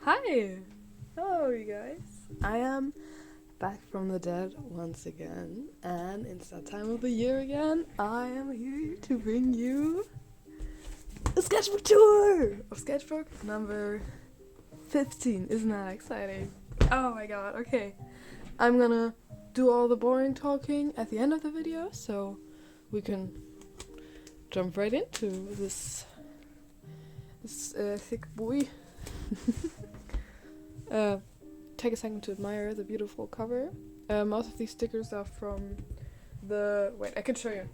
Hi! Hello, you guys. I am back from the dead once again, and it's that time of the year again. I am here to bring you a sketchbook tour of sketchbook number 15. Isn't that exciting? Oh my god, okay. I'm gonna do all the boring talking at the end of the video, so we can jump right into this thick boy. Take a second to admire the beautiful cover. Most of these stickers are from the... Wait, I can show you.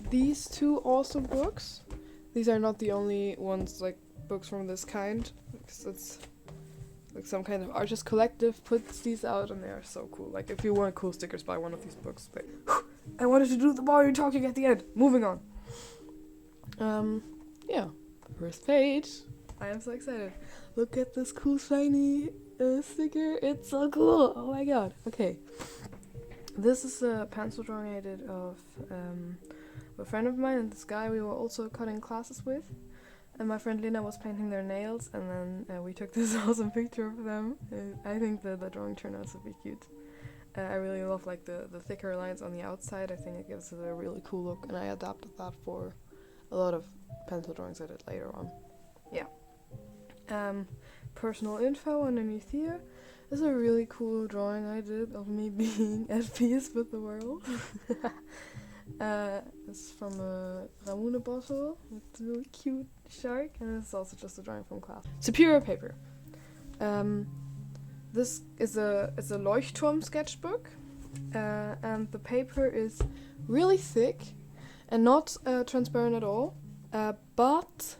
These two awesome books. These are not the only ones, like, books from this kind. Because it's like some kind of artist collective puts these out and they are so cool. Like, if you want cool stickers, buy one of these books. But I wanted to do the boring talking at the end. Moving on. Yeah. First page. I am so excited. Look at this cool shiny sticker. It's so cool. Oh my god. Okay. This is a pencil drawing I did of a friend of mine and this guy we were also cutting classes with. And my friend Lina was painting their nails, and then we took this awesome picture of them. I think the drawing turned out super cute. I really love like the thicker lines on the outside. I think it gives it a really cool look, and I adapted that for a lot of pencil drawings I did later on. Yeah. Personal info underneath here. This is a really cool drawing I did of me being at peace with the world. It's from a Ramune bottle with a really cute shark, and it's also just a drawing from class. Superior paper. This is a Leuchtturm sketchbook, and the paper is really thick and not transparent at all, but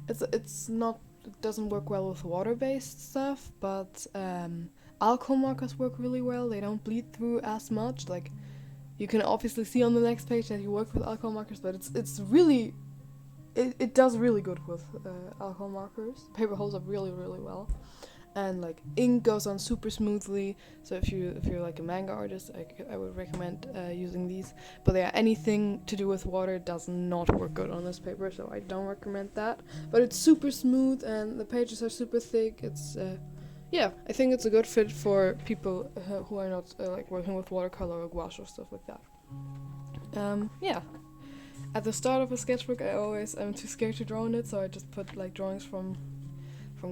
it's not. It doesn't work well with water-based stuff, but alcohol markers work really well. They don't bleed through as much. Like, you can obviously see on the next page that you work with alcohol markers, but it's really it does really good with alcohol markers. The paper holds up really well, and like ink goes on super smoothly. So if you're like a manga artist, I would recommend using these. But yeah, anything to do with water does not work good on this paper, so I don't recommend that. But it's super smooth and the pages are super thick. It's yeah, I think it's a good fit for people who are not like working with watercolor or gouache or stuff like that. Yeah. At the start of a sketchbook, I always am too scared to draw on it, so I just put like drawings from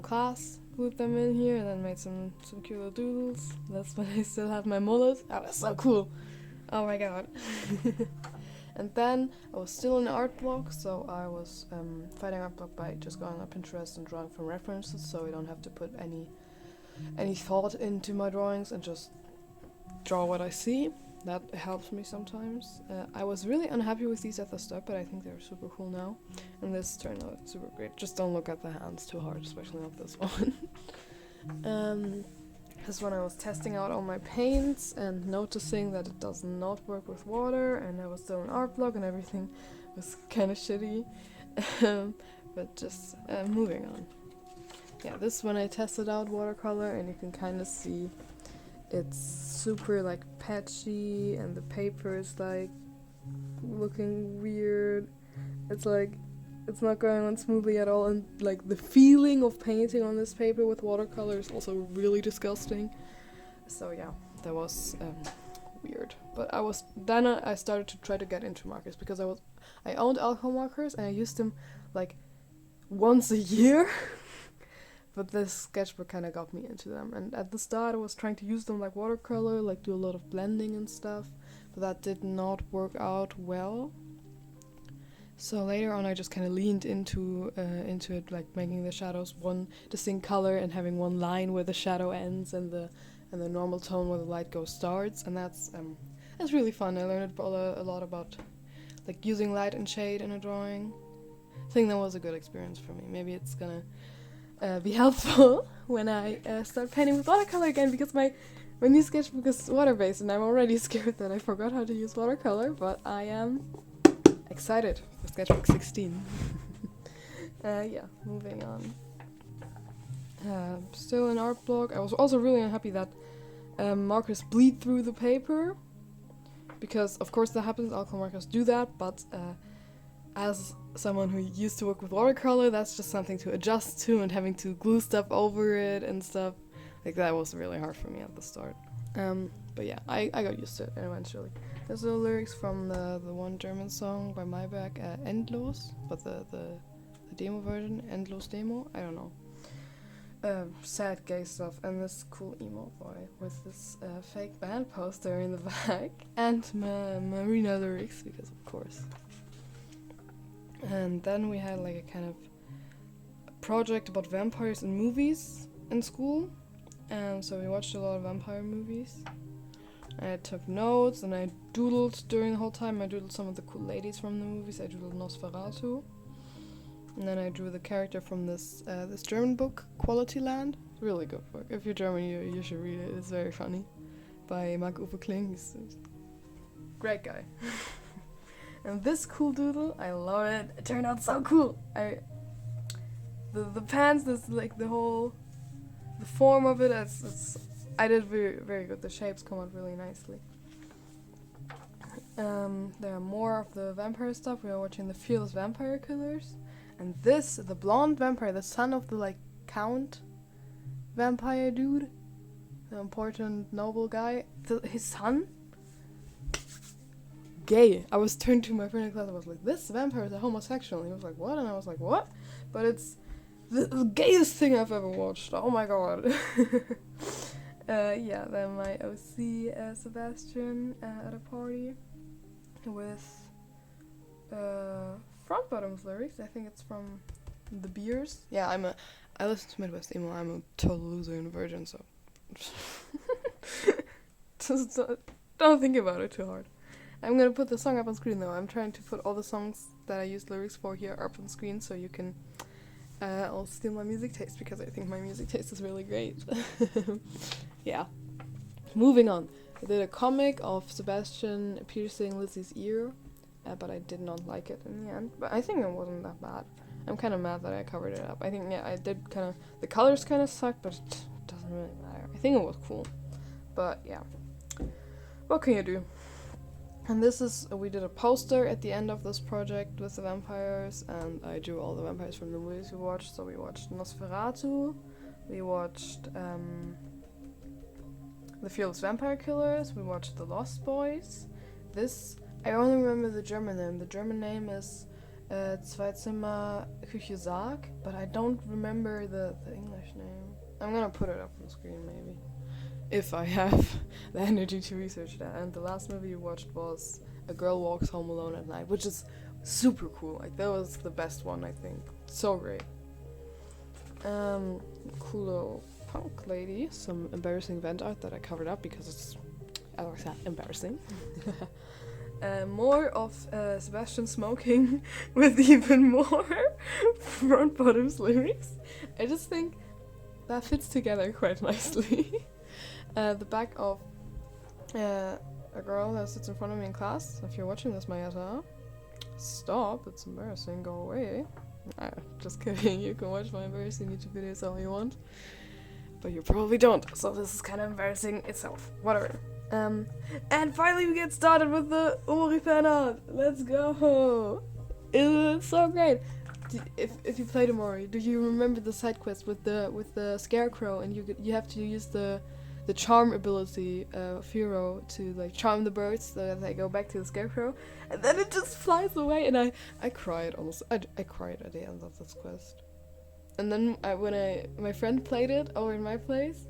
class, put them in here, and then made some cute little doodles. That's when I still have my mullet. That was so cool. Oh my god. And then I was still in art block, so I was fighting art block by just going on Pinterest and drawing from references, so I don't have to put any thought into my drawings and just draw what I see. That helps me sometimes. I was really unhappy with these at the start, but I think they're super cool now. And this turned out super great. Just don't look at the hands too hard, especially not this one. This one I was testing out all my paints and noticing that it does not work with water, and I was still in art block and everything was kind of shitty. But just moving on. Yeah, this one I tested out watercolor, and you can kind of see it's super like patchy, and the paper is like looking weird. It's like it's not going on smoothly at all, and like the feeling of painting on this paper with watercolor is also really disgusting. So yeah, that was weird. But I started to try to get into markers because I owned alcohol markers and I used them like once a year. But this sketchbook kind of got me into them. And at the start I was trying to use them like watercolor, like do a lot of blending and stuff. But that did not work out well. So later on I just kind of leaned into it, like making the shadows one distinct color and having one line where the shadow ends and the normal tone where the light starts. And that's really fun. I learned a lot about like using light and shade in a drawing. I think that was a good experience for me. Maybe it's gonna be helpful when I start painting with watercolor again, because my new sketchbook is water-based and I'm already scared that I forgot how to use watercolor, but I am excited for sketchbook 16. Yeah, moving on. Still in art block. I was also really unhappy that markers bleed through the paper, because of course that happens, alcohol markers do that, but as someone who used to work with watercolor, that's just something to adjust to, and having to glue stuff over it and stuff. Like, that was really hard for me at the start. But yeah, I got used to it eventually. There's the lyrics from the one German song by Maybach, Endlos, but the demo version, Endlos Demo, I don't know. Sad gay stuff, and this cool emo boy with this fake band poster in the back, and Marina lyrics, because of course. And then we had like a kind of project about vampires in movies in school, and so we watched a lot of vampire movies. I took notes and I doodled during the whole time. I doodled some of the cool ladies from the movies. I doodled Nosferatu. And then I drew the character from this German book, Quality Land. Really good book. If you're German, you should read it. It's very funny. By Marc-Uwe Kling. He's a great guy. And this cool doodle, I love it. It turned out so cool. The pants, this like the form of it. I did very, very good. The shapes come out really nicely. There are more of the vampire stuff. We are watching The Fearless Vampire Killers. And this, the blonde vampire, the son of the, like, count vampire dude, the important noble guy, his son, gay. I was turned to my friend in class, I was like, this vampire is a homosexual. And he was like, what? And I was like, what? But it's the gayest thing I've ever watched. Oh my god. Yeah, then my OC, Sebastian, at a party with, Front Bottom's lyrics. I think it's from The Beers. Yeah, I listen to Midwest emo. I'm a total loser and virgin, so just don't think about it too hard. I'm gonna put the song up on screen though. I'm trying to put all the songs that I used lyrics for here up on screen, so you can all steal my music taste, because I think my music taste is really great. Yeah. Moving on. I did a comic of Sebastian piercing Lizzie's ear. But I did not like it in the end. But I think it wasn't that bad. I'm kind of mad that I covered it up. I think, yeah, I did kind of... The colors kind of suck, but it doesn't really matter. I think it was cool. But, yeah. What can you do? And this is... We did a poster at the end of this project with the vampires. And I drew all the vampires from the movies we watched. So we watched Nosferatu. We watched... The Fearless Vampire Killers. We watched The Lost Boys. This... I only remember the German name. The German name is Zweizimmer Küche Sarg, but I don't remember the English name. I'm gonna put it up on screen maybe, if I have the energy to research that. And the last movie we watched was A Girl Walks Home Alone at Night, which is super cool. Like, that was the best one, I think. So great. Cool little punk lady. Some embarrassing vent art that I covered up because it's, as I said, embarrassing. More of Sebastian smoking with even more Front Bottom's lyrics. I just think that fits together quite nicely. The back of a girl that sits in front of me in class. If you're watching this, Mayata, stop, it's embarrassing, go away. Just kidding, you can watch my embarrassing YouTube videos all you want. But you probably don't, so this is kind of embarrassing itself. Whatever. And finally we get started with the Omori fan art. Let's go! It's so great. If you played Omori, do you remember the side quest with the scarecrow, and you have to use the charm ability of Hero to like charm the birds so that they go back to the scarecrow, and then it just flies away, and I cried almost. I cried at the end of this quest. And then when my friend played it over in my place,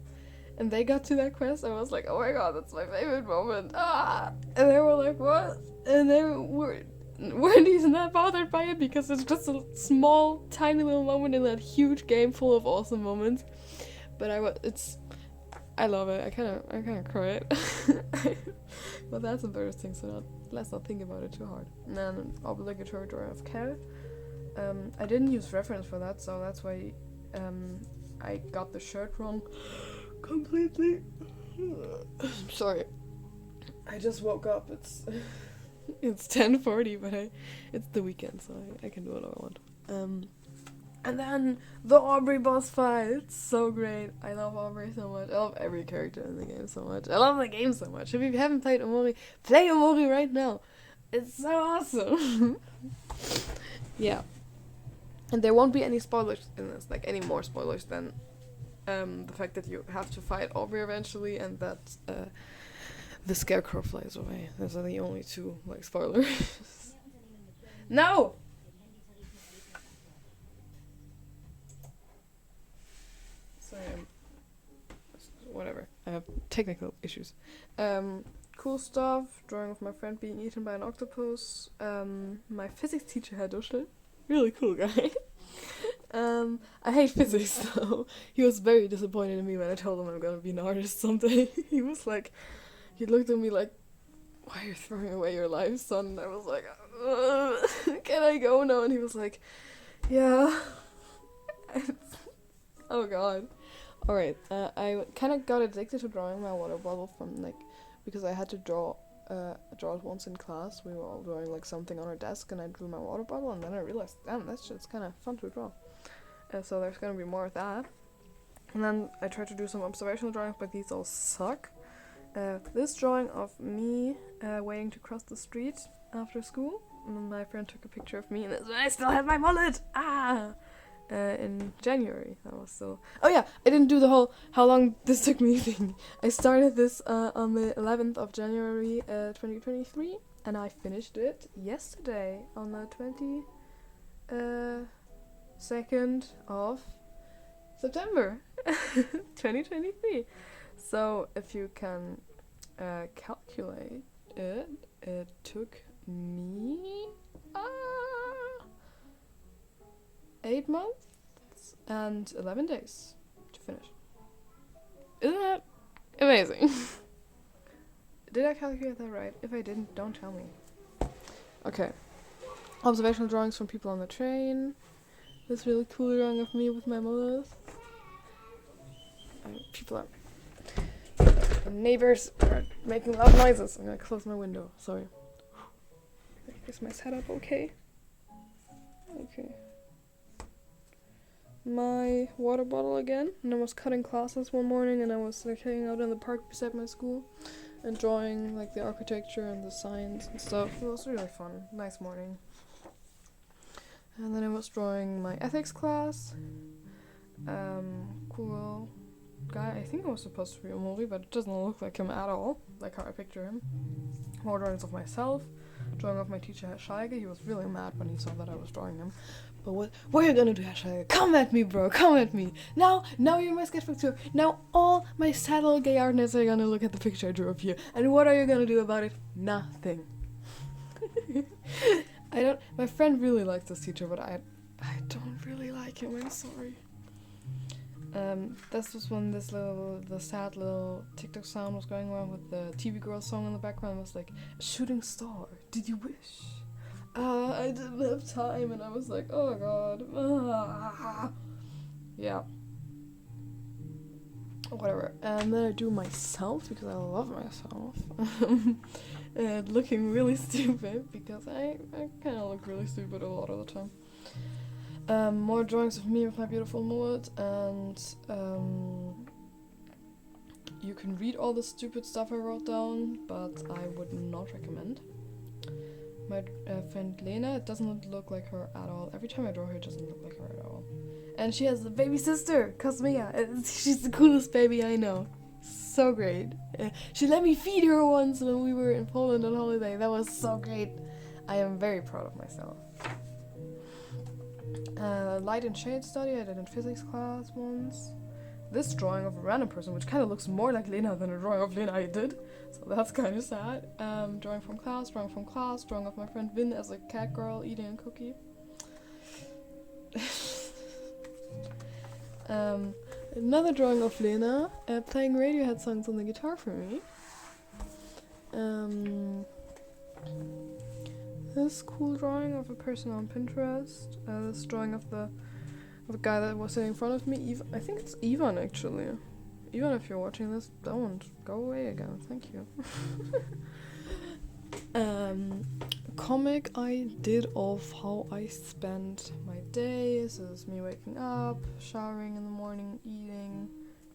and they got to that quest, I was like, oh my god, that's my favorite moment. Ah! And they were like, what? And they weren't even that bothered by it, because it's just a small, tiny little moment in that huge game full of awesome moments. But I love it. I kind of cried. But that's embarrassing, so let's not think about it too hard. And then obligatory drawing of Kel. I didn't use reference for that, so that's why I got the shirt wrong completely. Sorry. I just woke up. It's 10:40, but it's the weekend, so I can do whatever I want. And then the Aubrey boss fight. It's so great. I love Aubrey so much. I love every character in the game so much. I love the game so much. If you haven't played Omori, play Omori right now. It's so awesome. Yeah. And there won't be any spoilers in this, like any more spoilers than the fact that you have to fight Aubrey eventually and that the scarecrow flies away. Those are the only two, like, spoilers. No! Sorry, whatever. I have technical issues. Cool stuff. Drawing of my friend being eaten by an octopus. My physics teacher had Duschel. Really cool guy. I hate physics though. He was very disappointed in me when I told him I'm gonna be an artist someday. He was like, he looked at me like, why are you throwing away your life, son? And I was like, can I go now? And he was like, yeah. Oh god. Alright, I kind of got addicted to drawing my water bottle from, like, because I had to draw it once in class. We were all drawing, like, something on our desk, and I drew my water bottle, and then I realized, damn, that's just kind of fun to draw. So there's gonna be more of that. And then I tried to do some observational drawings, but these all suck. This drawing of me waiting to cross the street after school, and then my friend took a picture of me, and I still have my mullet! In January. That was so... Oh yeah, I didn't do the whole how long this took me thing. I started this on the 11th of January 2023, and I finished it yesterday on the 22nd of September 2023. So if you can calculate it, it took me 8 months and 11 days to finish. Isn't that amazing? Did I calculate that right? If I didn't, don't tell me. Okay. Observational drawings from people on the train. This really cool drawing of me with my mullet. People are... The neighbors are making loud noises. I'm gonna close my window. Sorry. Is my setup okay? Okay. My water bottle again, and I was cutting classes one morning, and I was like hanging out in the park beside my school and drawing like the architecture and the signs and stuff. It was really fun. Nice morning. And then I was drawing my ethics class. Cool guy. I think I was supposed to be Omori, but it doesn't look like him at all, like how I picture him. More drawings of myself. Drawing of my teacher at Schalke. He was really mad when he saw that I was drawing him. But what are you gonna do, Schalke? Come at me, bro, come at me. Now you're my sketchbook tour. Now all my sad little gay artists are gonna look at the picture I drew of you. And what are you gonna do about it? Nothing. My friend really likes this teacher, but I don't really like him, I'm sorry. This was when the sad little TikTok sound was going on with the TV Girl song in the background. It was like, a shooting star, did you wish? I didn't have time, and I was like, oh god. Yeah. Whatever. And then I do myself, because I love myself. And looking really stupid, because I kind of look really stupid a lot of the time. More drawings of me with my beautiful mullet, and you can read all the stupid stuff I wrote down, but I would not recommend. My friend Lena, it doesn't look like her at all. Every time I draw her, it doesn't look like her at all. And she has a baby sister, Kosmia. She's the coolest baby I know. So great. She let me feed her once when we were in Poland on holiday. That was so great. I am very proud of myself. Light and shade study I did in physics class once. This drawing of a random person, which kind of looks more like Lena than a drawing of Lena I did, so that's kind of sad. Drawing from class, drawing of my friend Vin as a cat girl eating a cookie. Another drawing of Lena playing Radiohead songs on the guitar for me. This cool drawing of a person on Pinterest. This drawing of the guy that was sitting in front of me. I think it's Ivan actually. Ivan, if you're watching this, don't go away again. Thank you. A comic I did of how I spent my days. This is me waking up, showering in the morning, eating,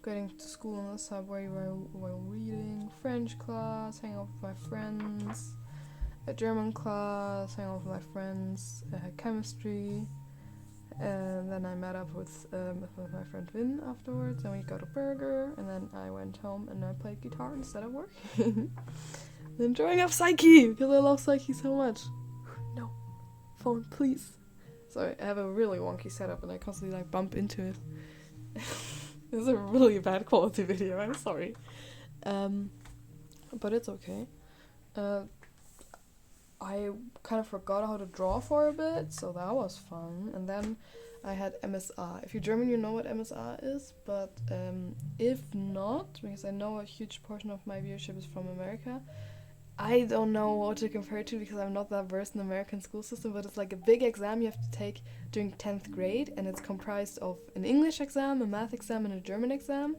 getting to school on the subway while reading, French class, hanging out with my friends. a German class, hang out with my friends, chemistry, and then I met up with my friend Vin afterwards, and we got a burger, and then I went home and I played guitar instead of working. Then drawing up Psyche, because I love Psyche so much. No, phone, please. Sorry, I have a really wonky setup and I constantly like bump into it. This is a really bad quality video, I'm sorry. But it's okay. I kind of forgot how to draw for a bit, so that was fun. And then I had MSR. If you're German, you know what MSR is, but if not, because I know a huge portion of my viewership is from America, I don't know what to compare it to because I'm not that versed in the American school system, but it's like a big exam you have to take during 10th grade, and it's comprised of an English exam, a math exam, and a German exam,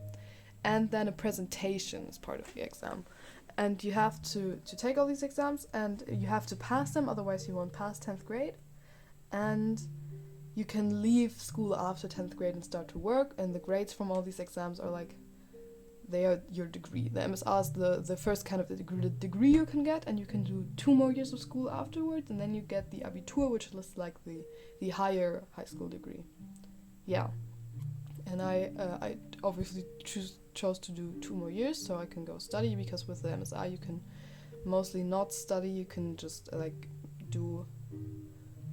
and then a presentation as part of the exam. And you have to take all these exams, and you have to pass them, otherwise you won't pass 10th grade. And you can leave school after 10th grade and start to work, and the grades from all these exams are like, they are your degree. The MSR is the first kind of the degree you can get, and you can do 2 more years of school afterwards, and then you get the Abitur, which is like the higher high school degree. Yeah. And I obviously chose to do 2 more years so I can go study, because with the MSR you can mostly not study, you can just like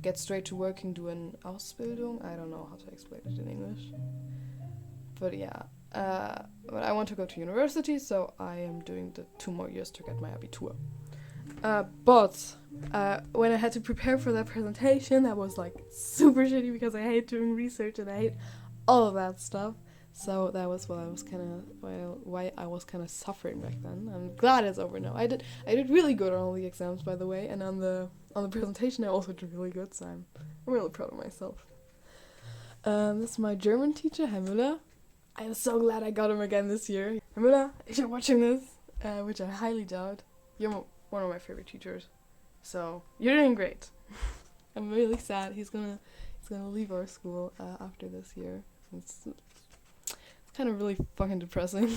get straight to working, do an Ausbildung. I don't know how to explain it in English. But yeah. But I want to go to university, so I am doing the 2 more years to get my Abitur. But when I had to prepare for that presentation, that was like super shitty because I hate doing research and I hate all of that stuff. So that was why I was kind of suffering back then. I'm glad it's over now. I did really good on all the exams, by the way, and on the presentation I also did really good. So I'm really proud of myself. This is my German teacher, Herr Müller. I'm so glad I got him again this year. Herr Müller, if you're watching this, which I highly doubt, you're one of my favorite teachers. So you're doing great. I'm really sad. He's gonna leave our school after this year. It's kind of really fucking depressing.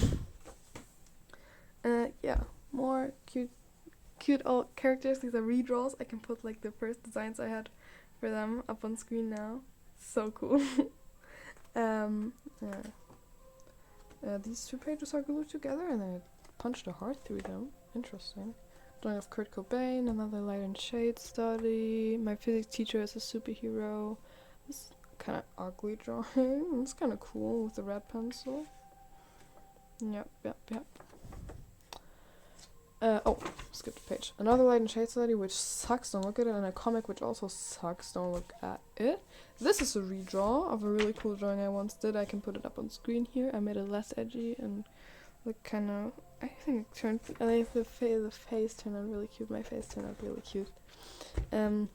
Yeah, more cute old characters. These are redraws. I can put like the first designs I had for them up on screen now. So cool. Yeah. These 2 pages are glued together and I punched a heart through them. Interesting. Drawing of Kurt Cobain, another light and shade study. My physics teacher is a superhero. This kind of ugly drawing. It's kind of cool with the red pencil. Yep. Skipped a page. Another light and shade study, which sucks, don't look at it, and a comic which also sucks, don't look at it. This is a redraw of a really cool drawing I once did. I can put it up on screen here. I made it less edgy and look kind of, I think it turned, I think the face turned out really cute. My face turned out really cute. And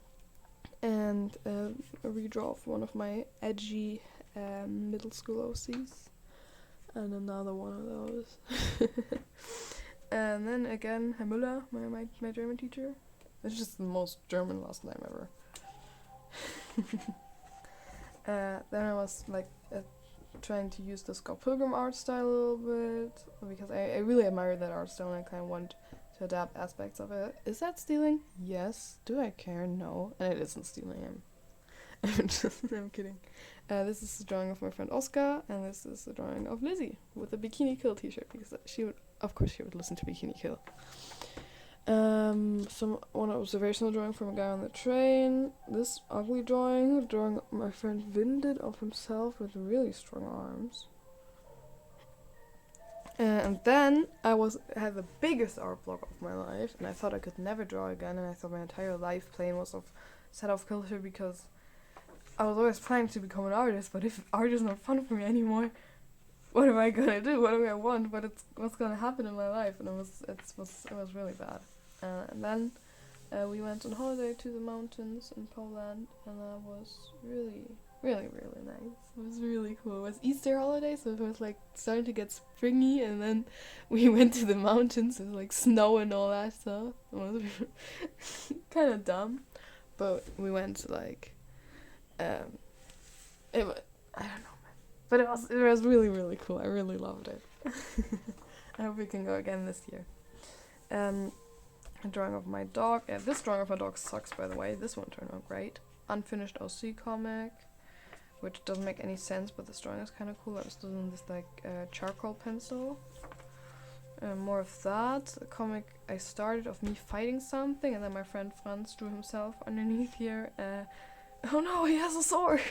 a redraw of one of my edgy middle school OCs. And another one of those. And then again, Herr Müller, my German teacher. It's just the most German last name ever. Then I was like trying to use the Scott Pilgrim art style a little bit, because I really admire that art style and I kind of want to adapt aspects of it. Is that stealing? Yes. Do I care? No. And it isn't stealing. I'm kidding. This is a drawing of my friend Oscar, and this is a drawing of Lizzie with a Bikini Kill t-shirt, because she would listen to Bikini Kill. One observational drawing from a guy on the train. This ugly drawing my friend Vin did of himself with really strong arms. And then I had the biggest art block of my life, and I thought I could never draw again, and I thought my entire life plane was set off kilter, because I was always planning to become an artist, but if art is not fun for me anymore, what am I gonna do? What do I want? What's gonna happen in my life? And it was really bad. And then we went on holiday to the mountains in Poland, and that was really, really, really nice. It was really cool. It was Easter holiday, so it was like starting to get springy, and then we went to the mountains. It was like snow and all that stuff. It was kind of dumb, but we went to like I don't know, man. But it was really, really cool. I really loved it. I hope we can go again this year. A drawing of my dog. Yeah, this drawing of my dog sucks, by the way. This one turned out great. Unfinished OC comic, which doesn't make any sense, but this drawing is kind of cool. I was doing this like charcoal pencil. More of that. A comic I started of me fighting something, and then my friend Franz drew himself underneath here. Oh no, he has a sword!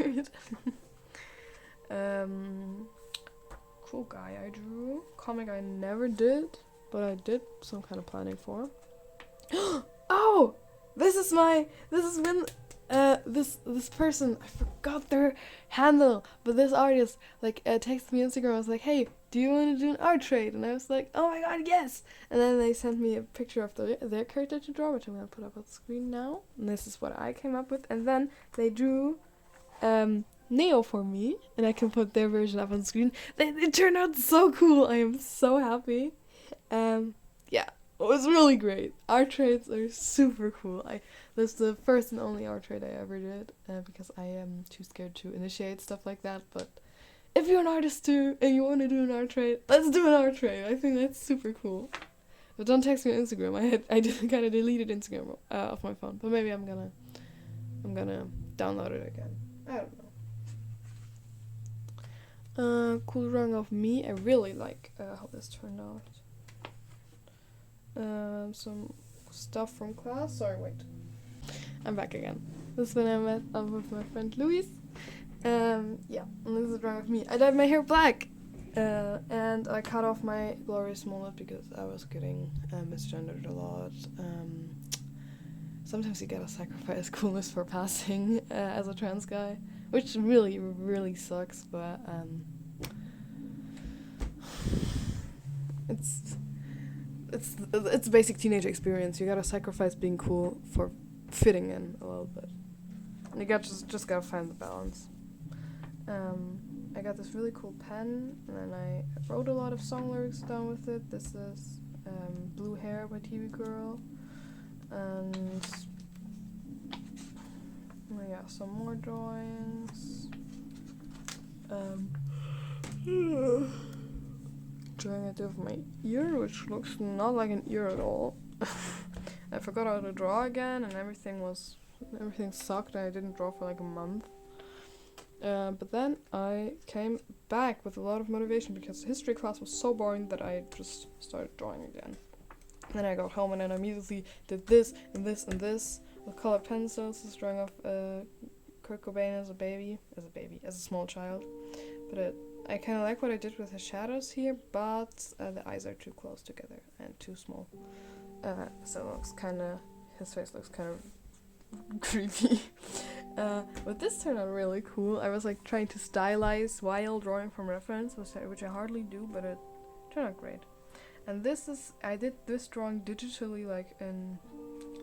Cool guy I drew. Comic I never did, but I did some kind of planning for. Oh! This is when this person, I forgot their handle, but this artist like texted me on Instagram. I was like, hey, do you want to do an art trade? And I was like, oh my god, yes! And then they sent me a picture of their character to draw, which I'm gonna put up on the screen now. And this is what I came up with. And then they drew Neo for me, and I can put their version up on the screen. It turned out so cool. I am so happy. Yeah, it was really great. Art trades are super cool. This is the first and only art trade I ever did, because I am too scared to initiate stuff like that. But if you're an artist too and you want to do an art trade, let's do an art trade. I think that's super cool. But don't text me on Instagram. I just kind of deleted Instagram off my phone, but maybe I'm gonna download it again. I don't know. Cool drawing of me. I really like how this turned out. Some stuff from class. Sorry, wait. I'm back again. This is when I met up with my friend Louise. Yeah, and this is a drawing of me. I dyed my hair black, and I cut off my glorious mullet because I was getting misgendered a lot. Sometimes you gotta sacrifice coolness for passing as a trans guy, which really, really sucks. But it's a basic teenage experience. You gotta sacrifice being cool for fitting in a little bit. And you just gotta find the balance. I got this really cool pen, and then I wrote a lot of song lyrics down with it. This is Blue Hair by TV Girl. And yeah, some more drawings. Drawing I did of my ear, which looks not like an ear at all. I forgot how to draw again, and everything sucked, and I didn't draw for like a month. But then I came back with a lot of motivation because history class was so boring that I just started drawing again. Then I got home and then I immediately did this and this and this with colored pencils. This drawing of Kurt Cobain as a small child. But I kind of like what I did with the shadows here, but the eyes are too close together and too small. So it looks his face looks kind of creepy. But this turned out really cool. I was like trying to stylize while drawing from reference, which I hardly do, but it turned out great. And I did this drawing digitally like in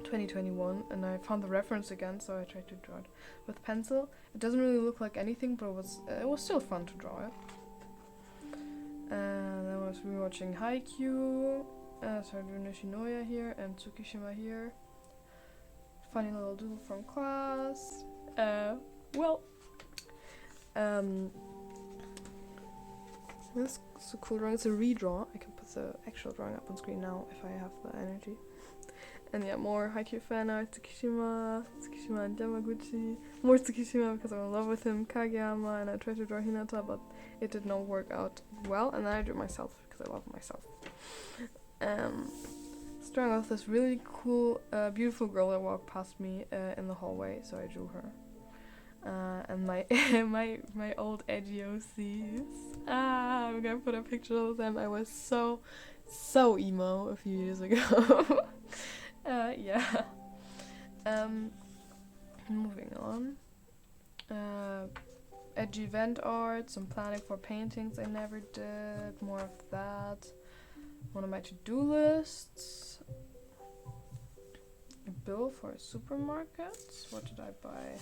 2021, and I found the reference again, so I tried to draw it with pencil. It doesn't really look like anything, but it was still fun to draw it. And then I was rewatching Haikyuu, Saradu Nishinoya here, and Tsukishima here. Funny little doodle from class. This is a cool drawing. It's a redraw. I can put the actual drawing up on screen now if I have the energy. And yeah, more Haikyuu fan art. Tsukishima and Yamaguchi. More Tsukishima because I'm in love with him. Kageyama, and I tried to draw Hinata, but it did not work out well. And then I drew myself because I love myself. Drawing of this really cool, beautiful girl that walked past me in the hallway, so I drew her. And my my old edgy OCs. I'm gonna put a picture of them. I was so emo a few years ago. Yeah. Moving on. Edgy event art, some planning for paintings I never did, more of that. One of my to-do lists. A bill for a supermarket. What did I buy?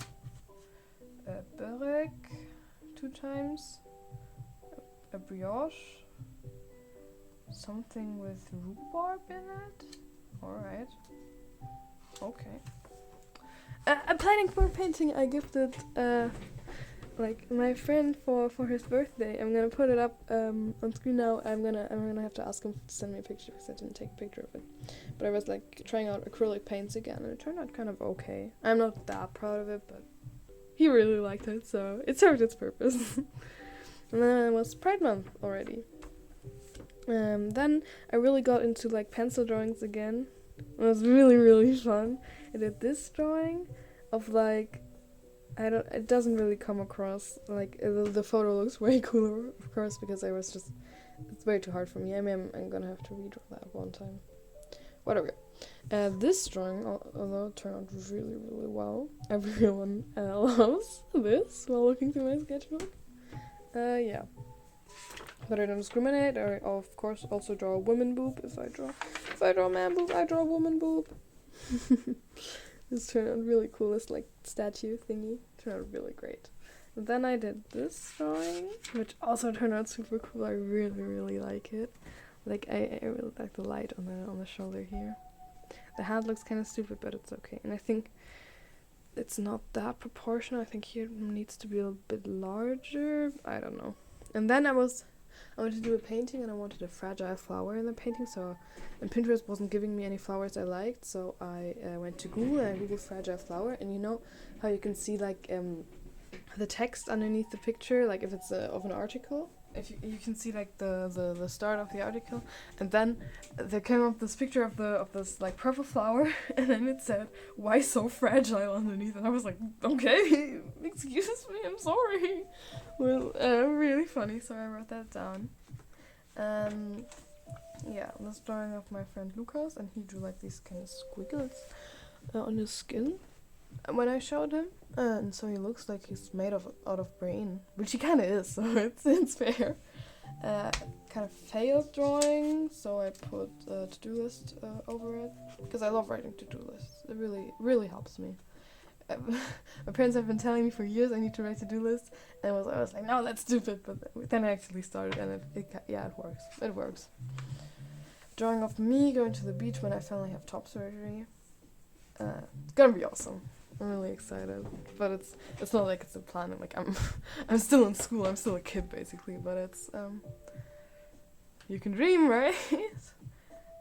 A burek 2 times. A brioche. Something with rhubarb in it. Alright. Okay. I'm planning for a painting I gifted like my friend for his birthday. I'm gonna put it up on screen now. I'm gonna have to ask him to send me a picture because I didn't take a picture of it. But I was like trying out acrylic paints again, and it turned out kind of okay. I'm not that proud of it, but he really liked it, so it served its purpose. And then it was Pride Month already. Then I really got into like pencil drawings again. It was really, really fun. I did this drawing of like, it doesn't really come across, like the photo looks way cooler, of course, because it's way too hard for me. I'm gonna have to redraw that one time. Whatever. This drawing, although it turned out really, really well, everyone loves this while looking through my sketchbook. Yeah. But I don't discriminate. I of course also draw a woman boob. If I draw a man boob, I draw a woman boob. This turned out really cool. This like statue thingy turned out really great. And then I did this drawing, which also turned out super cool. I really, really like it. Like I really like the light on the shoulder here. The hand looks kind of stupid, but it's okay. And I think it's not that proportional. I think here it needs to be a bit larger. I don't know. And then I wanted to do a painting, and I wanted a fragile flower in the painting, and Pinterest wasn't giving me any flowers I liked, so I went to Google and I googled fragile flower, and you know how you can see like the text underneath the picture, like if it's of an article, if you can see like the start of the article, and then there came up this picture of this like purple flower, and then it said, "Why so fragile?" underneath, and I was like, okay, excuse me, I'm sorry. Well, really funny, so I wrote that down. Yeah, this drawing of my friend Lucas, and he drew like these kind of squiggles on his skin when I showed him, and so he looks like he's made out of brain, which he kind of is, so it's fair. Kind of failed drawing, so I put a to-do list over it, because I love writing to-do lists. It really, really helps me. My parents have been telling me for years I need to write to-do lists, and I was like, no, that's stupid, but then I actually started, and it works. It works. Drawing of me going to the beach when I finally have top surgery. It's gonna be awesome. I'm really excited, but it's not like it's a plan. Like I'm still in school. I'm still a kid basically, but it's you can dream, right?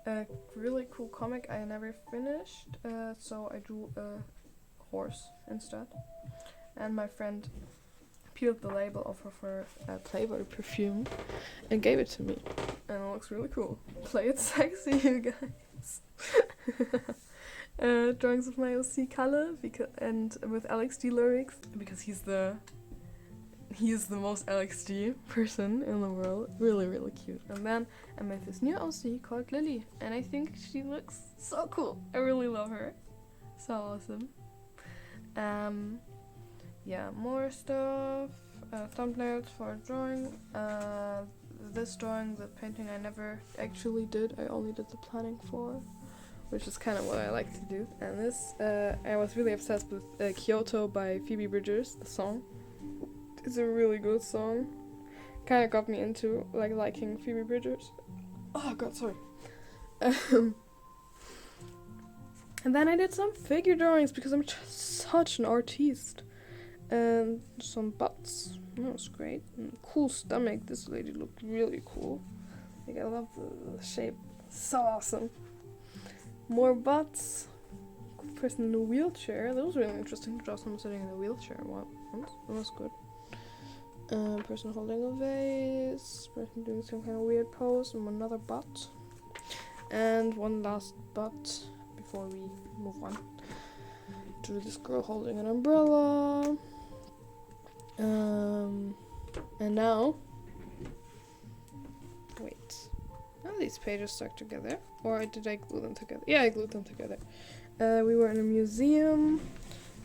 A really cool comic I never finished, so I drew a horse instead, and my friend peeled the label off of her Playboy perfume and gave it to me, and it looks really cool. Play it sexy, you guys. Drawings of my OC color and with LXD lyrics, because he is the most LXD person in the world. Really, really cute. And then I met this new OC called Lily, and I think she looks so cool. I really love her. So awesome. Yeah, more stuff. Thumbnails for drawing. This drawing, the painting, I never actually did. I only did the planning for, which is kind of what I like to do. And this, I was really obsessed with Kyoto by Phoebe Bridgers, the song. It's a really good song. Kind of got me into like liking Phoebe Bridgers. Oh god, sorry. And then I did some figure drawings because I'm just such an artiste. And some butts. That was great. And cool stomach. This lady looked really cool. Like I love the shape. So awesome. More butts. Cool person in a wheelchair. That was really interesting to draw someone sitting in a wheelchair once. That was good. Person holding a vase. Person doing some kind of weird pose. And another butt. And one last butt before we move on. Drew this girl holding an umbrella. And now, wait, are these pages stuck together, or did I glue them together? Yeah, I glued them together. We were in a museum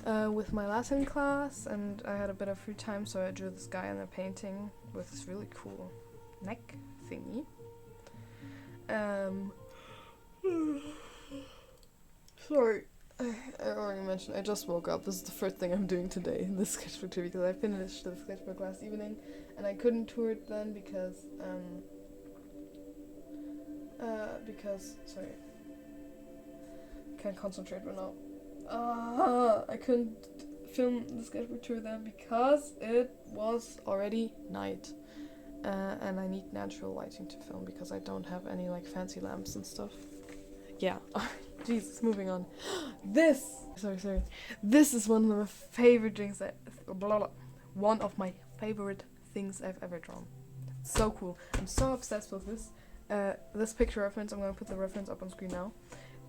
with my Latin class, and I had a bit of free time, so I drew this guy in a painting with this really cool neck thingy. Sorry. I already mentioned I just woke up. This is the first thing I'm doing today in this sketchbook tour, because I finished the sketchbook last evening and I couldn't tour it then because sorry, can't concentrate right now. I couldn't film the sketchbook tour then because it was already night. And I need natural lighting to film because I don't have any like fancy lamps and stuff. Yeah. Jesus, moving on. Sorry. This is one of my favorite things one of my favorite things I've ever drawn. It's so cool. I'm so obsessed with this. This picture reference, I'm gonna put the reference up on screen now.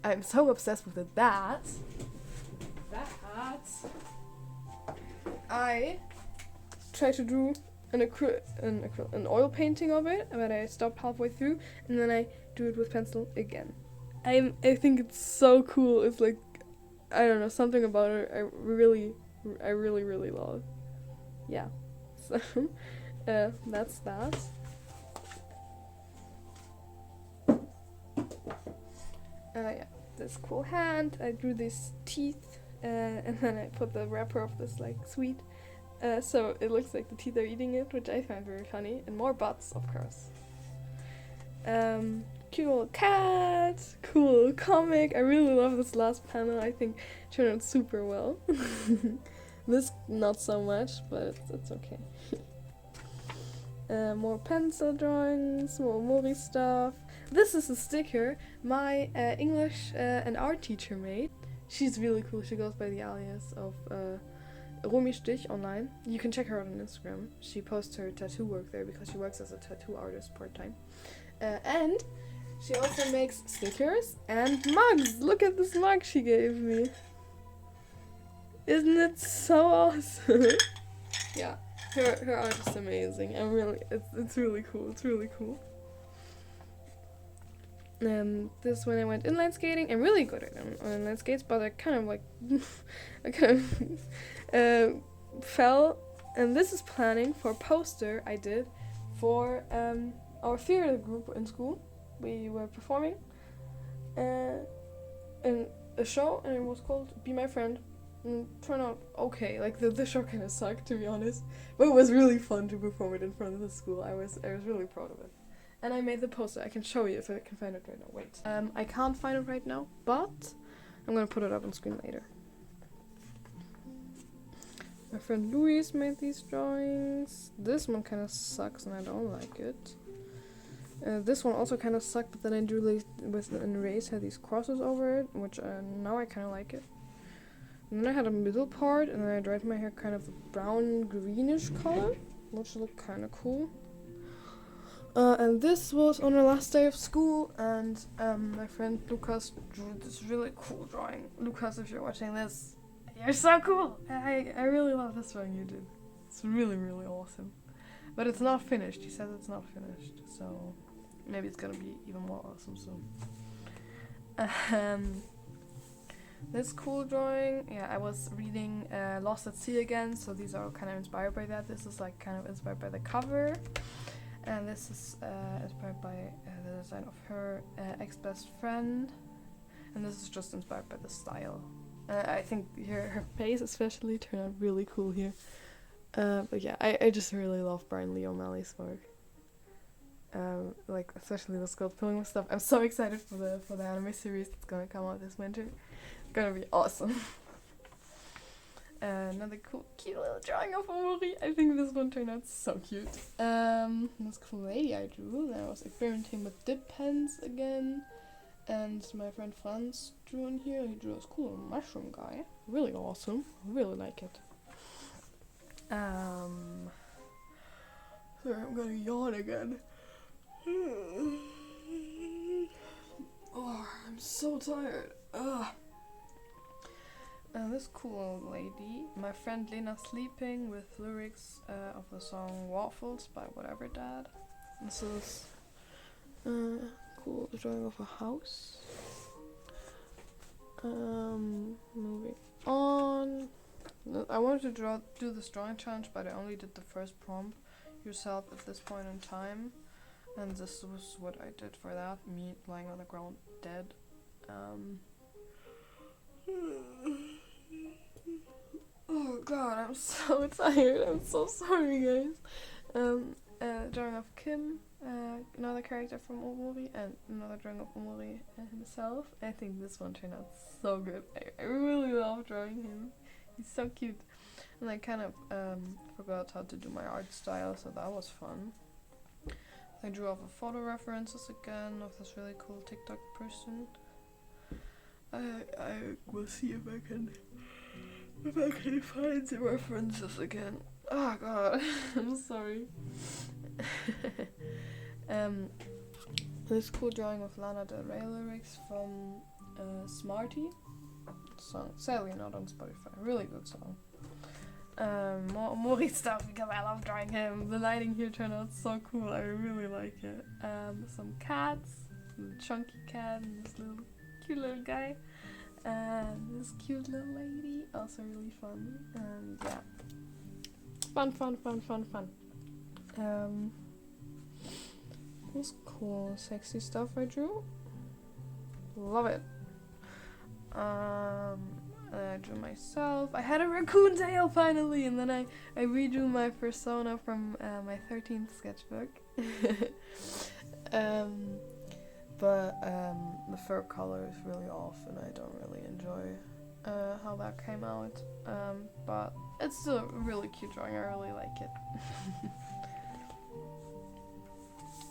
I'm so obsessed with it that I try to do an oil painting of it, but I stopped halfway through, and then I do it with pencil again. I think it's so cool. It's like, I don't know, something about it I really love. Yeah. So that's that. Yeah, this cool hand. I drew these teeth, and then I put the wrapper of this like sweet, so it looks like the teeth are eating it, which I find very funny. And more butts, of course. Cute little cat, cool comic. I really love this last panel. I think it turned out super well. This not so much, but it's okay. More pencil drawings, more Omori stuff. This is a sticker my English and art teacher made. She's really cool. She goes by the alias of Romy Stich online. You can check her out on Instagram. She posts her tattoo work there because she works as a tattoo artist part-time. And she also makes stickers and mugs. Look at this mug she gave me. Isn't it so awesome? Yeah, her art is amazing. It's really cool. It's really cool. This when I went inline skating. I'm really good at inline skates, but I kind of like fell. And this is planning for a poster I did for our theater group in school. We were performing in a show, and it was called Be My Friend. And it turned out okay. Like the show kind of sucked, to be honest, but it was really fun to perform it in front of the school. I was really proud of it. And I made the poster. I can show you if I can find it right now. Wait. I can't find it right now, but I'm gonna put it up on screen later. My friend Louise made these drawings. This one kind of sucks and I don't like it. This one also kind of sucked, but then I drew with an erase, had these crosses over it, which now I kind of like it. And then I had a middle part, and then I dyed my hair kind of a brown greenish color, which looked kind of cool. And this was on the last day of school, and my friend Lucas drew this really cool drawing. Lucas, if you're watching this, you're so cool! I really love this drawing you did. It's really awesome. But it's not finished. He says it's not finished, so maybe it's gonna be even more awesome soon. This cool drawing, yeah, I was reading Lost at Sea again, so these are all kind of inspired by that. This is like kind of inspired by the cover. And this is inspired by the design of her ex-best friend. And this is just inspired by the style. I think her face especially turned out really cool here. But yeah, I just really love Brian Lee O'Malley's work. Like especially the sculpting and stuff. I'm so excited for the anime series that's gonna come out this winter. It's gonna be awesome. Another cute little drawing of Omori. I think this one turned out so cute. This cool lady I drew. Then I was experimenting with dip pens again. And my friend Franz drew in here. He drew this cool little mushroom guy. Really awesome. I really like it. Sorry, I'm gonna yawn again. Oh, I'm so tired. Ugh. This cool old lady, my friend Lena sleeping with lyrics of the song Waffles by Whatever Dad. This is cool drawing of a house. Moving on. I wanted to do this drawing challenge, but I only did the first prompt yourself at this point in time. And this was what I did for that, me lying on the ground dead. Oh god, I'm so tired. I'm so sorry, guys. Drawing of Kim, another character from Omori, and another drawing of Omori himself. I think this one turned out so good. I really love drawing him. He's so cute. And I kind of forgot how to do my art style, so that was fun. I drew off of photo references again of this really cool TikTok person. I will see if I can find the references again. Oh god, I'm sorry. This cool drawing of Lana Del Rey lyrics from Smarty song, sadly not on Spotify. Really good song. More Omori stuff because I love drawing him. The lighting here turned out so cool. I really like it. Some cats, a chunky cat and this little cute little guy, and this cute little lady. Also really fun. And yeah, fun. This cool, sexy stuff I drew. Love it. I drew myself. I had a raccoon tail finally, and then I redrew my persona from my 13th sketchbook. But the fur color is really off, and I don't really enjoy how that came out. But it's still a really cute drawing. I really like it.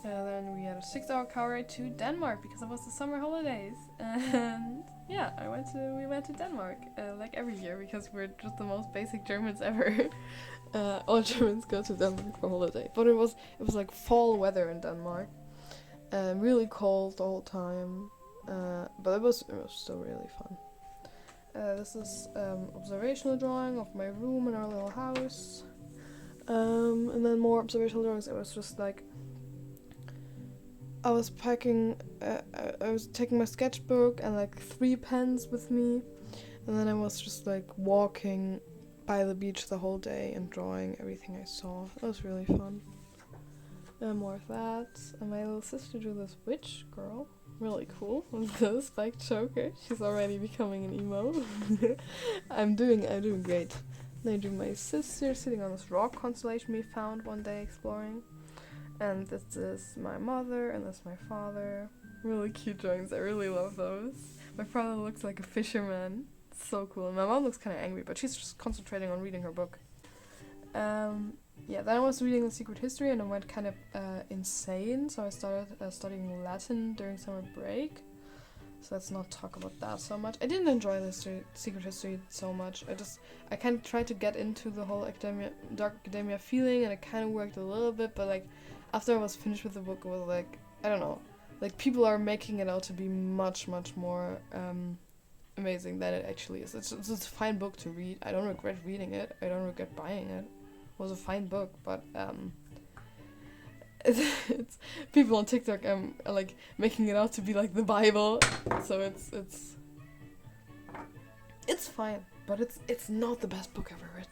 And then we had a 6-hour car ride to Denmark because it was the summer holidays, and yeah, we went to Denmark like every year because we're just the most basic Germans ever. All Germans go to Denmark for holiday, but it was like fall weather in Denmark, really cold the whole time, but it was still really fun. This is observational drawing of my room in our little house, and then more observational drawings. It was just like I was taking my sketchbook and like 3 pens with me, and then I was just like walking by the beach the whole day and drawing everything I saw. It was really fun. And more of that. And my little sister drew this witch girl. Really cool. With the spiked choker. She's already becoming an emo. I'm doing great. And I drew my sister sitting on this rock constellation we found one day exploring. And this is my mother, and this is my father. Really cute drawings, I really love those. My father looks like a fisherman. It's so cool. And my mom looks kind of angry, but she's just concentrating on reading her book. Yeah, then I was reading The Secret History, and I went kind of insane. So I started studying Latin during summer break. So let's not talk about that so much. I didn't enjoy the Secret History so much. I kind of tried to get into the whole dark academia feeling, and it kind of worked a little bit, but like after I was finished with the book, it was like, I don't know, like people are making it out to be much more amazing than it actually is. It's a fine book to read. I don't regret reading it. I don't regret buying it. It was a fine book, but it's people on TikTok are like making it out to be like the Bible. So it's fine, but it's not the best book ever written.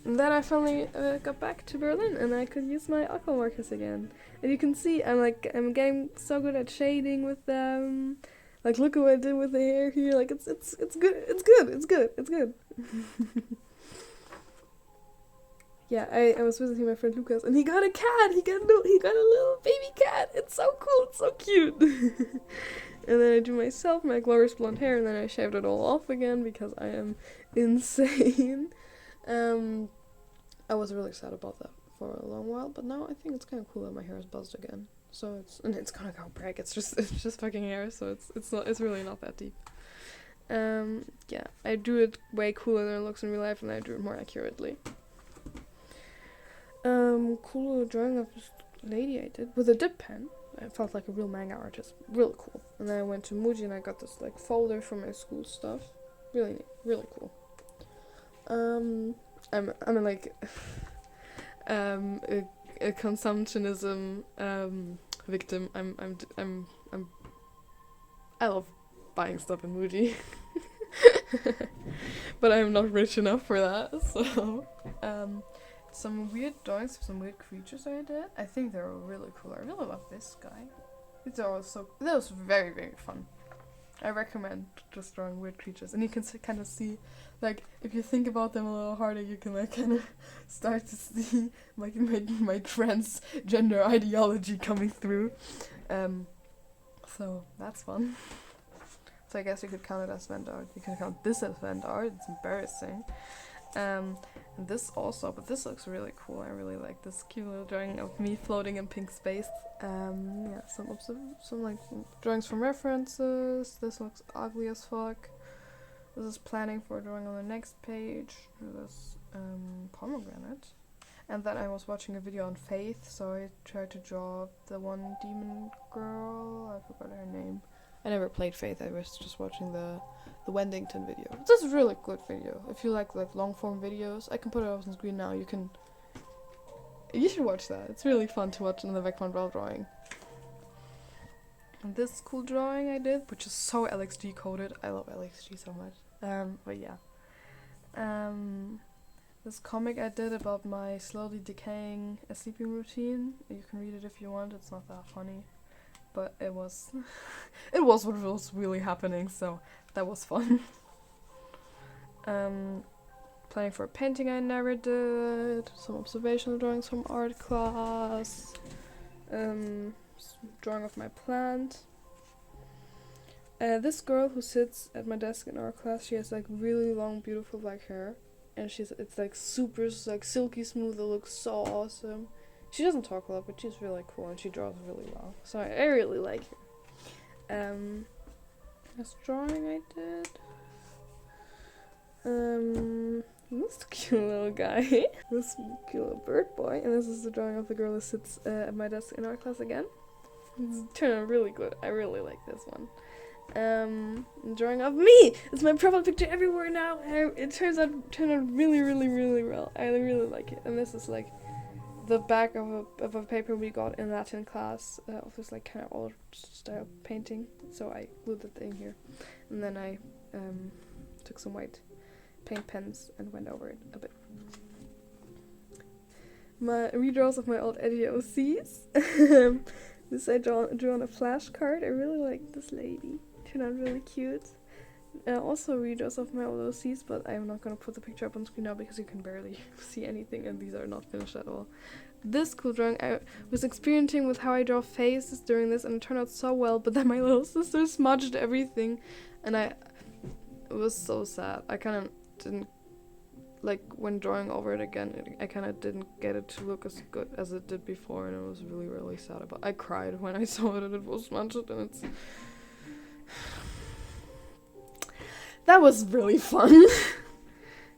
And then I finally got back to Berlin, and I could use my aqua markers again. And you can see I'm getting so good at shading with them. Like, look at what I did with the hair here. Like, it's good. Yeah, I was visiting my friend Lucas, and he got a cat. He got a little baby cat. It's so cool. It's so cute. And then I drew myself my glorious blonde hair, and then I shaved it all off again because I am insane. I was really sad about that for a long while, but now I think it's kind of cool that my hair is buzzed again. So it's gonna go back. It's just fucking hair, so it's really not that deep. Yeah, I drew it way cooler than it looks in real life, and I drew it more accurately. Cool little drawing of this lady I did with a dip pen. I felt like a real manga artist. Really cool. And then I went to Muji and I got this like folder for my school stuff. Really neat. Really cool. I'm like a consumptionism victim. I love buying stuff in Muji. But I'm not rich enough for that, so some weird drawings of some weird creatures I did. I think they were really cool. I really love this guy. That was very, very fun. I recommend just drawing weird creatures, and you can kind of see, like, if you think about them a little harder, you can like kind of start to see like my transgender ideology coming through. So that's fun. So I guess you could count it as Vent art. You can count this as Vent art. It's embarrassing. And this also, but this looks really cool. I really like this cute little drawing of me floating in pink space. Yeah, some like drawings from references. This looks ugly as fuck. This is planning for a drawing on the next page. This pomegranate. And then I was watching a video on Faith, so I tried to draw the one demon girl. I forgot her name. I never played Faith. I was just watching the Wendington video. This is a really good video. If you like long form videos, I can put it up on screen now. You should watch that. It's really fun to watch in the background while drawing. And this cool drawing I did, which is so LXD coded. I love LXD so much. But yeah. This comic I did about my slowly decaying sleeping routine. You can read it if you want. It's not that funny, but it was it was what was really happening, so that was fun. Planning for a painting I never did. Some observational drawings from art class. Drawing of my plant. This girl who sits at my desk in art class, she has like really long, beautiful black hair. And it's like super like silky smooth. It looks so awesome. She doesn't talk a lot, but she's really cool and she draws really well. So I really like her. This drawing I did. This cute little guy. This cute little bird boy. And this is the drawing of the girl that sits at my desk in art class again. It's turned out really good. I really like this one. Drawing of me! It's my profile picture everywhere now. It turned out really, really, really well. I really like it. And this is like the back of a paper we got in Latin class of this like kind of old style painting. So I glued it in here, and then I took some white paint pens and went over it a bit. My redraws of my old Eddie OCs. This I drew on a flashcard. I really like this lady. Turned out really cute. Also redraws of my old OCs, but I'm not gonna put the picture up on screen now because you can barely see anything and these are not finished at all. This cool drawing, I was experimenting with how I draw faces during this and it turned out so well, but then my little sister smudged everything and it was so sad. I kind of didn't, like when drawing over it again, I kind of didn't get it to look as good as it did before and it was really, really sad about it. I cried when I saw it and it was smudged and it's... That was really fun.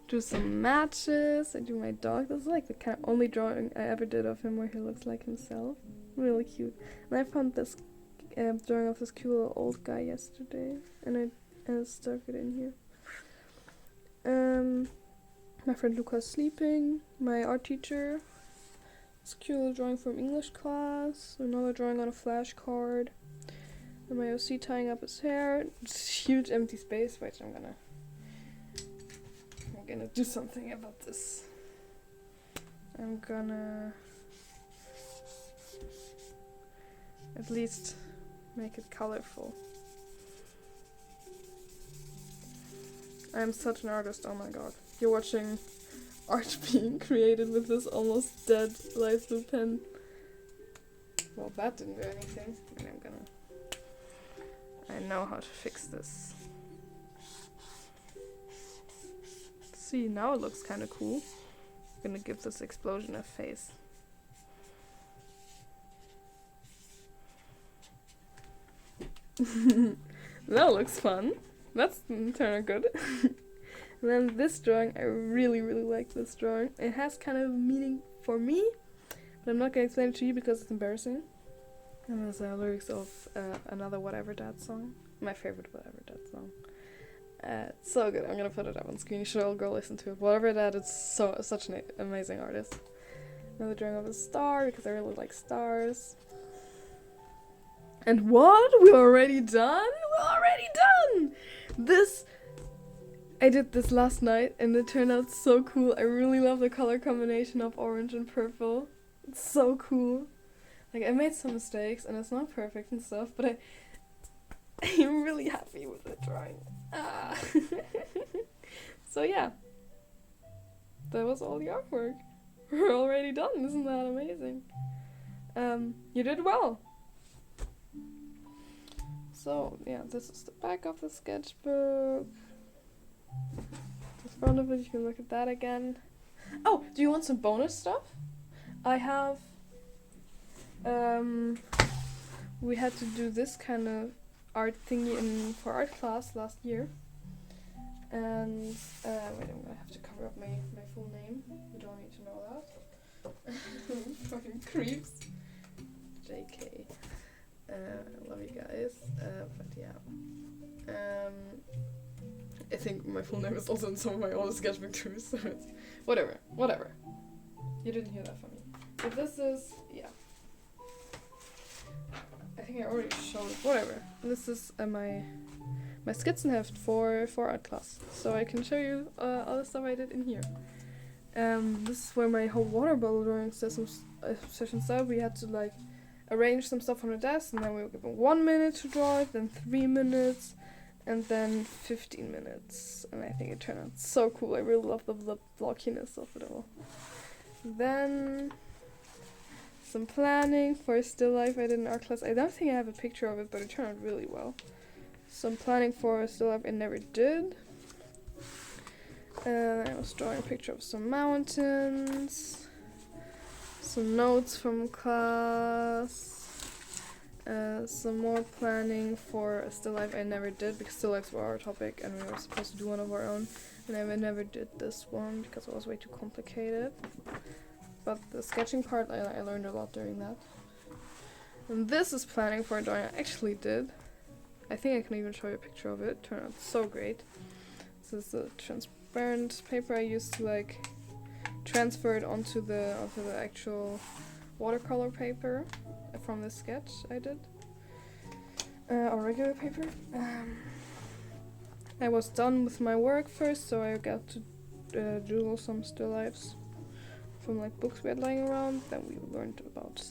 Drew some matches. I drew my dog. This is like the kind of only drawing I ever did of him where he looks like himself. Really cute. And I found this drawing of this cute little old guy yesterday, and I stuck it in here. My friend Luca's sleeping. My art teacher. This cute little drawing from English class. Another drawing on a flashcard. And my OC tying up his hair. Just huge empty space. Wait, I'm gonna do something about this. I'm gonna at least make it colorful. I'm such an artist, oh my god. You're watching art being created with this almost dead light blue pen. Well, that didn't do anything. I know how to fix this. See, now it looks kind of cool. I'm gonna give this explosion a face. That looks fun. That's turned out good. And then this drawing, I really, really like this drawing. It has kind of meaning for me, but I'm not gonna explain it to you because it's embarrassing. And there's lyrics of another Whatever Dad song. My favorite Whatever Dad song. It's so good. I'm gonna put it up on screen. You should all go listen to it. Whatever Dad is such an amazing artist. Another drawing of a star because I really like stars. And what? We're already done? We're already done! I did this last night and it turned out so cool. I really love the color combination of orange and purple. It's so cool. Like, I made some mistakes and it's not perfect and stuff, but I'm really happy with the drawing. So yeah, that was all the artwork. We're already done, isn't that amazing? You did well. So yeah, this is the back of the sketchbook. The front of it, you can look at that again. Oh, do you want some bonus stuff? I have we had to do this kind of art thingy for art class last year. And wait, I'm gonna have to cover up my full name. You don't need to know that. Fucking creeps. JK. I love you guys. But yeah. I think my full name is also in some of my old sketchbook tours, so it's whatever. You didn't hear that from me. But this is, yeah. I think I already showed it. Whatever. This is my Skizzenheft for art class. So I can show you all the stuff I did in here. This is where my whole water bottle drawing session started. We had to like arrange some stuff on the desk, and then we were given 1 minute to draw it, then 3 minutes, and then 15 minutes. And I think it turned out so cool. I really love the blockiness of it all. Then some planning for a still life I did in art class. I don't think I have a picture of it, but it turned out really well. Some planning for a still life I never did. I was drawing a picture of some mountains. Some notes from class. Some more planning for a still life I never did, because still lifes were our topic and we were supposed to do one of our own. And I never did this one because it was way too complicated. But the sketching part, I learned a lot during that. And this is planning for a drawing I actually did. I think I can even show you a picture of it. It turned out so great. This is a transparent paper I used to like transfer it onto the actual watercolor paper from the sketch I did. Or regular paper. I was done with my work first, so I got to doodle some still lifes from like books we had lying around. Then we learned about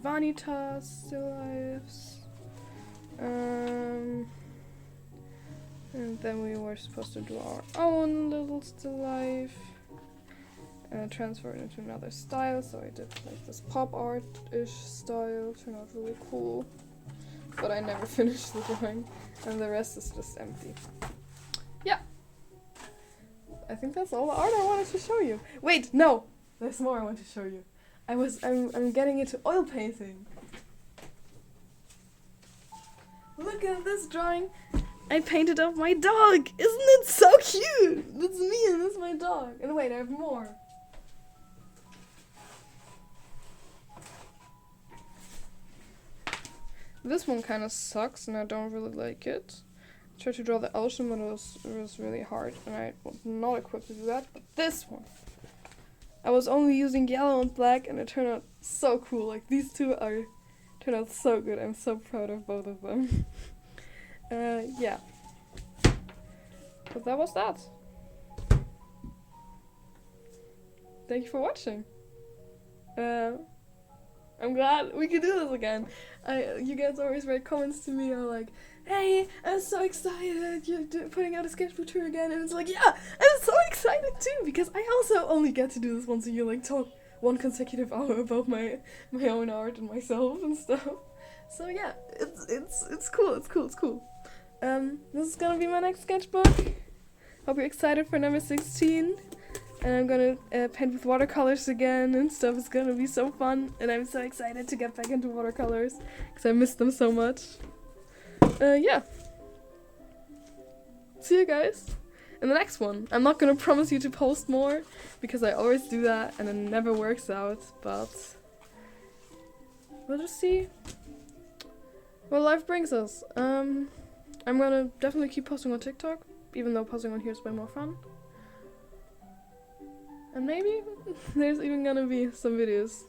vanitas, still lifes. And then we were supposed to do our own little still life. Transfer it into another style, so I did like this pop art-ish style. Turned out really cool. But I never finished the drawing, and the rest is just empty. Yeah. I think that's all the art I wanted to show you. Wait, no! There's more I want to show you. I'm getting into oil painting. Look at this drawing. I painted up my dog. Isn't it so cute? That's me and that's my dog. And wait, I have more. This one kind of sucks and I don't really like it. I tried to draw the ocean, but it was really hard and I was not equipped to do that. But this one, I was only using yellow and black and it turned out so cool. Like these two turned out so good. I'm so proud of both of them. Yeah. But that was that. Thank you for watching. I'm glad we could do this again. You guys always write comments to me are like, hey, I'm so excited you're putting out a sketchbook tour again. And it's like, yeah, I'm so excited too, because I also only get to do this once a year, like talk 1 consecutive hour about my own art and myself and stuff. So yeah, it's cool. This is gonna be my next sketchbook. Hope you're excited for number 16. And I'm gonna paint with watercolors again and stuff. It's gonna be so fun. And I'm so excited to get back into watercolors because I miss them so much. Yeah. See you guys in the next one. I'm not gonna promise you to post more because I always do that and it never works out. But we'll just see what life brings us. I'm gonna definitely keep posting on TikTok, even though posting on here is way more fun. And maybe there's even gonna be some videos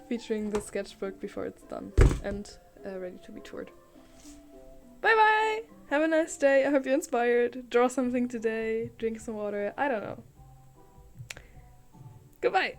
featuring the sketchbook before it's done and ready to be toured. Bye bye! Have a nice day. I hope you're inspired. Draw something today. Drink some water. I don't know. Goodbye!